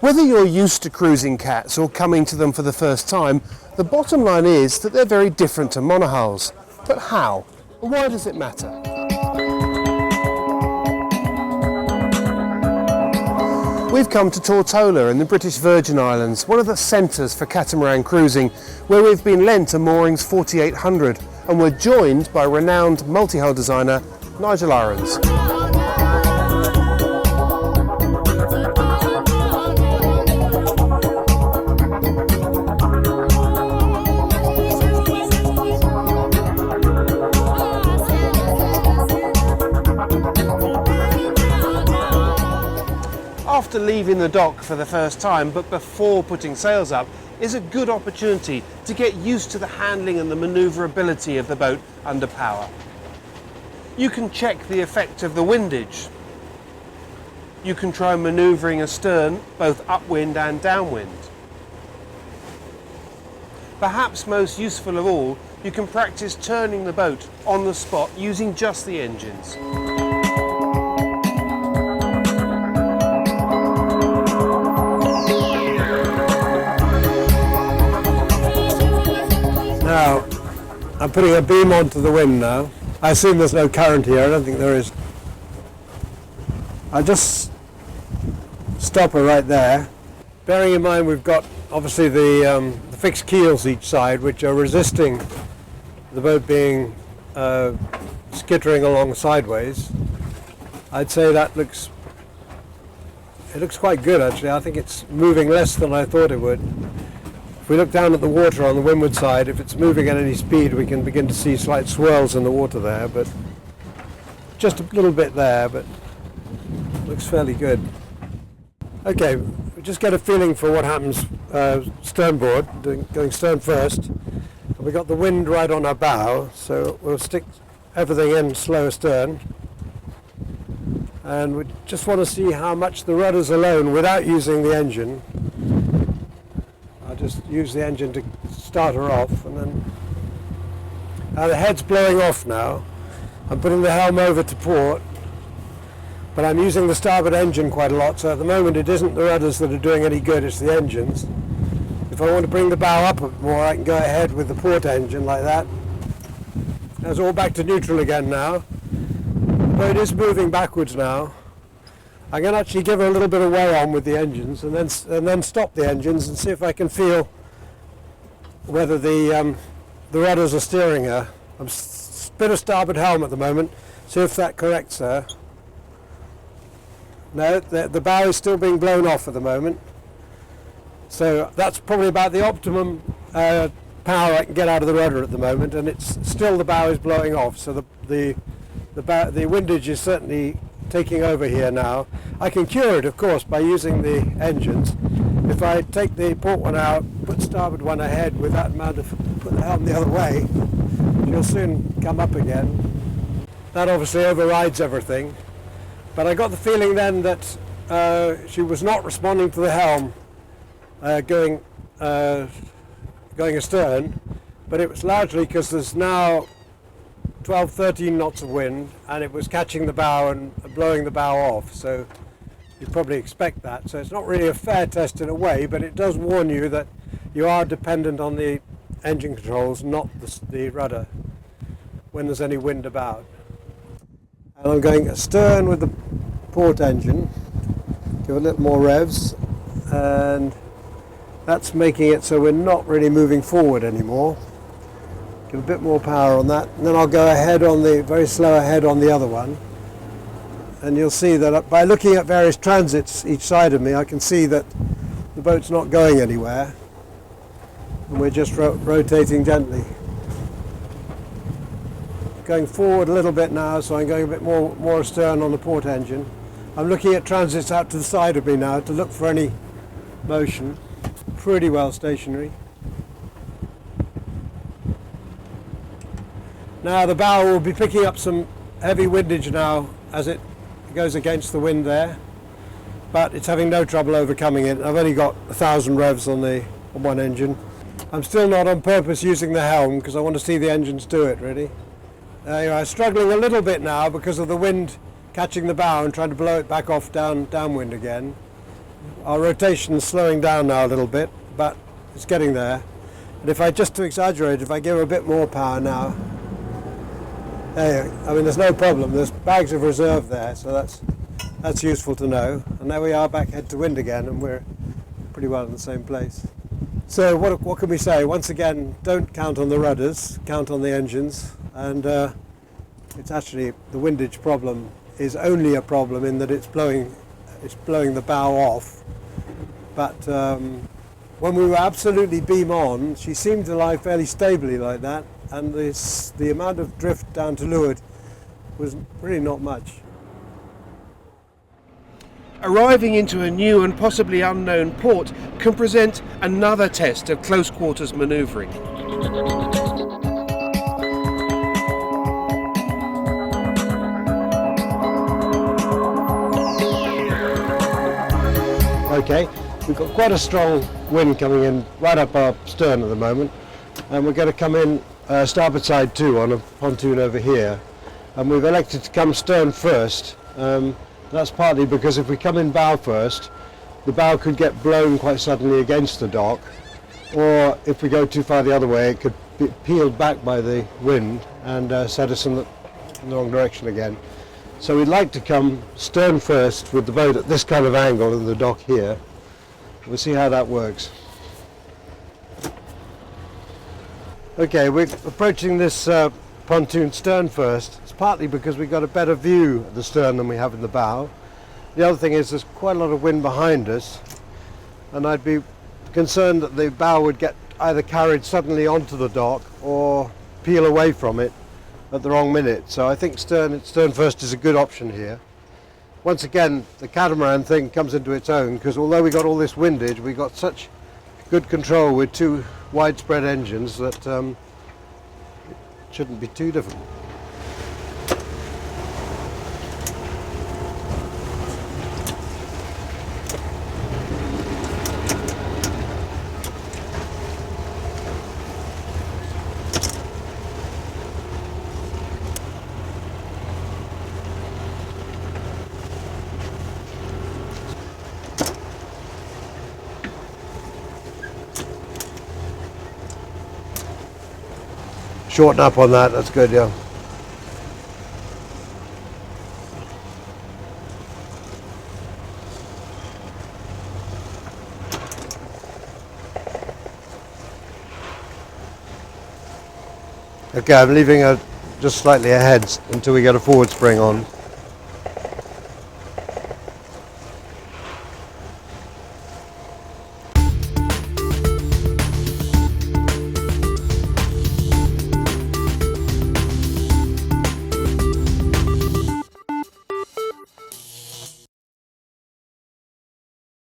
Whether you're used to cruising cats or coming to them for the first time, the bottom line is that they're very different to monohulls. But how? Why does it matter? We've come to Tortola in the British Virgin Islands, one of the centres for catamaran cruising, where we've been lent a moorings 4800, and we're joined by renowned multi-hull designer Nigel Irens. After leaving the dock for the first time, but before putting sails up, is a good opportunity to get used to the handling and the manoeuvrability of the boat under power. You can check the effect of the windage. You can try manoeuvring astern, both upwind and downwind. Perhaps most useful of all, you can practice turning the boat on the spot using just the engines. Now, I'm putting a beam onto the wind now. I assume there's no current here, I don't think there is. I'll just stop her right there. Bearing in mind we've got obviously the fixed keels each side, which are resisting the boat being skittering along sideways. I'd say that looks quite good actually. I think it's moving less than I thought it would. If we look down at the water on the windward side, if it's moving at any speed, we can begin to see slight swirls in the water there, but just a little bit there, but looks fairly good. Okay, we just get a feeling for what happens sternboard, going stern first. And we got the wind right on our bow, so we'll stick everything in slow astern. And we just want to see how much the rudder's alone without using the engine. Just use the engine to start her off, and then the head's blowing off now. I'm putting the helm over to port, but I'm using the starboard engine quite a lot, so at the moment it isn't the rudders that are doing any good, it's the engines. If I want to bring the bow up a bit more, I can go ahead with the port engine like that. That's all back to neutral again now. The boat is moving backwards now. I'm going to actually give her a little bit of way on with the engines and then stop the engines and see if I can feel whether the rudders are steering her. I'm spin a starboard helm at the moment, see if that corrects her. No, the bow is still being blown off at the moment. So that's probably about the optimum power I can get out of the rudder at the moment, and it's still the bow is blowing off. So the windage is certainly taking over here now. I can cure it, of course, by using the engines. If I take the port one out, put starboard one ahead with that amount of, put the helm the other way, she'll soon come up again. That obviously overrides everything. But I got the feeling then that she was not responding to the helm going astern, but it was largely because there's now 12, 13 knots of wind, and it was catching the bow and blowing the bow off, so you'd probably expect that. So it's not really a fair test in a way, but it does warn you that you are dependent on the engine controls, not the rudder, when there's any wind about. And I'm going astern with the port engine, give a little more revs, and that's making it so we're not really moving forward anymore. Give a bit more power on that, and then I'll go ahead on the, very slow ahead on the other one. And you'll see that by looking at various transits each side of me, I can see that the boat's not going anywhere. And we're just rotating gently. Going forward a little bit now, so I'm going a bit more astern on the port engine. I'm looking at transits out to the side of me now to look for any motion. Pretty well stationary. Now the bow will be picking up some heavy windage now as it goes against the wind there, but it's having no trouble overcoming it. I've only got 1,000 revs on one engine. I'm still not on purpose using the helm because I want to see the engines do it really. Anyway, struggling a little bit now because of the wind catching the bow and trying to blow it back off downwind again. Our rotation's slowing down now a little bit, but it's getting there. And if I, just to exaggerate, if I give a bit more power now, I mean, there's no problem. There's bags of reserve there, so that's useful to know. And there we are, back head to wind again, and we're pretty well in the same place. So what can we say? Once again, don't count on the rudders, count on the engines. And it's actually, the windage problem is only a problem in that it's blowing the bow off. But when we were absolutely beam on, she seemed to lie fairly stably like that, and the amount of drift down to leeward was really not much. Arriving into a new and possibly unknown port can present another test of close quarters manoeuvring. Okay, we've got quite a strong wind coming in right up our stern at the moment, and we're going to come in starboard side too on a pontoon over here, and we've elected to come stern first. That's partly because if we come in bow first, the bow could get blown quite suddenly against the dock, or if we go too far the other way, it could be peeled back by the wind and set us in the wrong direction again. So we'd like to come stern first with the boat at this kind of angle in the dock here. We'll see how that works. Okay, we're approaching this pontoon stern first. It's partly because we've got a better view of the stern than we have in the bow. The other thing is there's quite a lot of wind behind us, and I'd be concerned that the bow would get either carried suddenly onto the dock or peel away from it at the wrong minute. So I think stern first is a good option here. Once again, the Catamaran thing comes into its own, because although we got all this windage, we got such good control with two widespread engines that it shouldn't be too difficult. Shorten up on that, that's good, yeah. Okay, I'm leaving her just slightly ahead until we get a forward spring on.